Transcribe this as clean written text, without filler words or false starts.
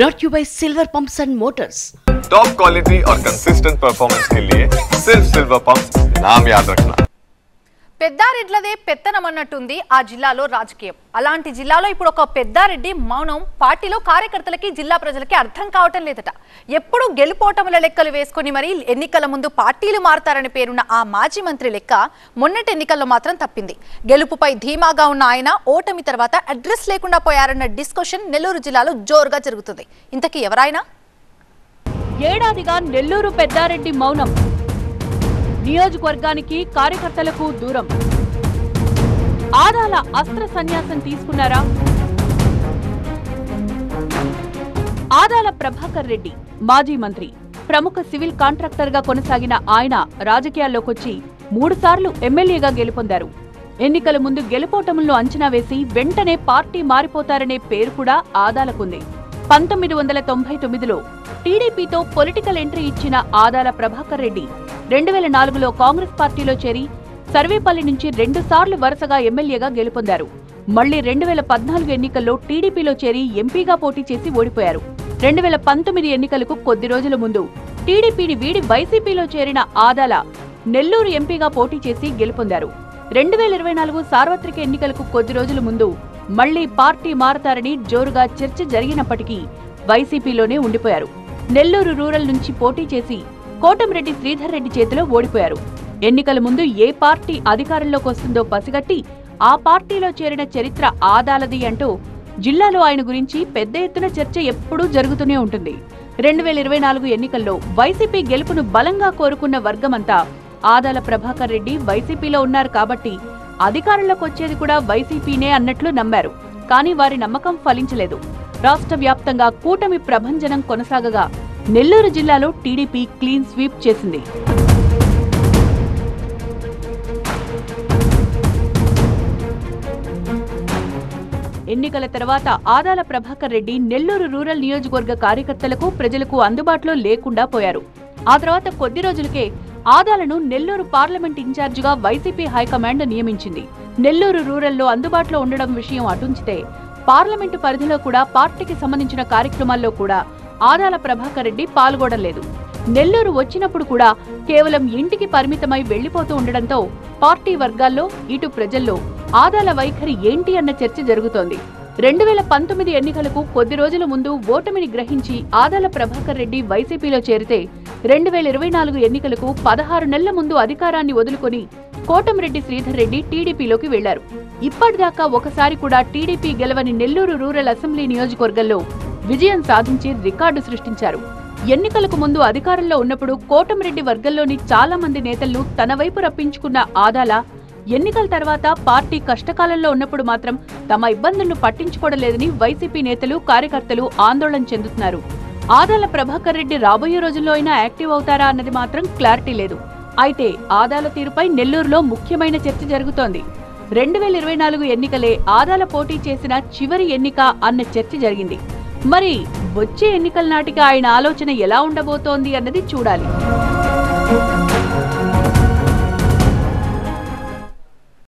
brought to you by Silver Pumps and Motors. Top quality और consistent performance के लिए सिर्फ सिल्वर पंप्स नाम याद रखना. పెద్దారెడ్లదే పెత్తనమన్నట్టుంది ఆ జిల్లాలో రాజకీయం. అలాంటి జిల్లాలో ఇప్పుడు ఒక పెద్దారెడ్డి మౌనం పార్టీలో కార్యకర్తలకి జిల్లా ప్రజలకి అర్థం కావటం లేదట. ఎప్పుడు గెలుపోటముల లెక్కలు వేసుకుని మరి ఎన్నికల ముందు పార్టీలు మారతారని పేరున్న ఆ మాజీ మంత్రి లెక్క మొన్నటి ఎన్నికల్లో మాత్రం తప్పింది. గెలుపుపై ధీమాగా ఉన్న ఆయన ఓటమి తర్వాత అడ్రస్ లేకుండా పోయారన్న డిస్కషన్ నెల్లూరు జిల్లాలో జోరుగా జరుగుతుంది. ఇంతకీ ఎవరైనా? ఏడాదిగా నెల్లూరు పెద్దారెడ్డి మౌనం, నియోజకవర్గానికి కార్యకర్తలకు దూరం. ఆదాల అస్త్ర సన్యాసం తీసుకున్నారా? ఆదాల ప్రభాకర్ రెడ్డి మాజీ మంత్రి, ప్రముఖ సివిల్ కాంట్రాక్టర్ గా కొనసాగిన ఆయన రాజకీయాల్లోకొచ్చి 3 సార్లు ఎమ్మెల్యేగా గెలుపొందారు. ఎన్నికల ముందు గెలుపోటములను అంచనా వేసి వెంటనే పార్టీ మారిపోతారనే పేరు కూడా ఆదాలకుంది. 1999లో టీడీపీతో పొలిటికల్ ఎంట్రీ ఇచ్చిన ఆదాల ప్రభాకర్ రెడ్డి 2004లో కాంగ్రెస్ పార్టీలో చేరి సర్వేపల్లి నుంచి 2 సార్లు వరుసగా ఎమ్మెల్యేగా గెలుపొందారు. మళ్లీ 2014 ఎన్నికల్లో టీడీపీలో చేరి ఎంపీగా పోటీ చేసి ఓడిపోయారు. 2019 ఎన్నికలకు కొద్ది రోజుల ముందు టీడీపీని వీడి వైసీపీలో చేరిన ఆదాల నెల్లూరు ఎంపీగా పోటీ చేసి గెలుపొందారు. 2024 సార్వత్రిక ఎన్నికలకు కొద్ది రోజుల ముందు మళ్లీ పార్టీ మారతారని జోరుగా చర్చ జరిగినప్పటికీ వైసీపీలోనే ఉండిపోయారు. నెల్లూరు రూరల్ నుంచి పోటీ చేసి కోటంరెడ్డి శ్రీధర్ రెడ్డి చేతిలో ఓడిపోయారు. ఎన్నికల ముందు ఏ పార్టీ అధికారంలోకి వస్తుందో పసిగట్టి ఆ పార్టీలో చేరిన చరిత్ర ఆదాలది అంటూ జిల్లాలో ఆయన గురించి పెద్ద ఎత్తున చర్చ ఎప్పుడూ జరుగుతూనే ఉంటుంది. 2024 ఎన్నికల్లో వైసీపీ గెలుపును బలంగా కోరుకున్న వర్గమంతా ఆదాల ప్రభాకర్ రెడ్డి వైసీపీలో ఉన్నారు కాబట్టి అధికారంలోకి వచ్చేది కూడా వైసీపీనే అన్నట్లు నమ్మారు. కానీ వారి నమ్మకం ఫలించలేదు. రాష్ట్ర వ్యాప్తంగా కూటమి ప్రభంజనం కొనసాగగా నెల్లూరు జిల్లాలో టీడీపీ క్లీన్ స్వీప్ చేసింది. ఎన్నికల తర్వాత ఆదాల ప్రభాకర్ రెడ్డి నెల్లూరు రూరల్ నియోజకవర్గ కార్యకర్తలకు ప్రజలకు అందుబాటులో లేకుండా పోయారు. ఆ తర్వాత కొద్ది రోజులకే ఆదాలను నెల్లూరు పార్లమెంట్ ఇన్ఛార్జిగా వైసీపీ హైకమాండ్ నియమించింది. నెల్లూరు రూరల్లో అందుబాటులో ఉండడం విషయం అటుంచితే పార్లమెంటు పరిధిలో కూడా పార్టీకి సంబంధించిన కార్యక్రమాల్లో కూడా ఆదాల ప్రభాకర్ రెడ్డి పాల్గొనలేదు. నెల్లూరు వచ్చినప్పుడు కూడా కేవలం ఇంటికి పరిమితమై వెళ్లిపోతూ ఉండడంతో పార్టీ వర్గాల్లో ఇటు ప్రజల్లో ఆదాల వైఖరి ఏంటి అన్న చర్చ జరుగుతోంది. 2019 ఎన్నికలకు కొద్ది రోజుల ముందు ఓటమిని గ్రహించి ఆదాల ప్రభాకర్ రెడ్డి వైసీపీలో చేరితే 2024 ఎన్నికలకు 16 నెలల ముందు అధికారాన్ని వదులుకొని కోటంరెడ్డి శ్రీధర్ రెడ్డి టీడీపీలోకి వెళ్లారు. ఇప్పటిదాకా ఒకసారి కూడా టీడీపీ గెలవని నెల్లూరు రూరల్ అసెంబ్లీ నియోజకవర్గంలో విజయం సాధించి రికార్డు సృష్టించారు. ఎన్నికలకు ముందు అధికారంలో ఉన్నప్పుడు కోటంరెడ్డి వర్గంలోని చాలా మంది నేతలను తన వైపు రప్పించుకున్న ఆదాల ఎన్నికల తర్వాత పార్టీ కష్టకాలంలో ఉన్నప్పుడు మాత్రం తమ ఇబ్బందులను పట్టించుకోవడలేదని వైసీపీ నేతలు కార్యకర్తలు ఆందోళన చెందుతున్నారు. ఆదాల ప్రభాకర్ రెడ్డి రాబోయే రోజుల్లో అయినా యాక్టివ్ అవుతారా అన్నది మాత్రం క్లారిటీ లేదు. అయితే ఆదాల తీరుపై నెల్లూరులో ముఖ్యమైన చర్చ జరుగుతోంది. 2024 ఎన్నికలే ఆదాల పోటీ చేసిన చివరి ఎన్నిక అన్న చర్చ జరిగింది. మరి వచ్చే ఎన్నికల నాటికి ఆయన ఆలోచన ఎలా ఉండబోతోంది అన్నది చూడాలి.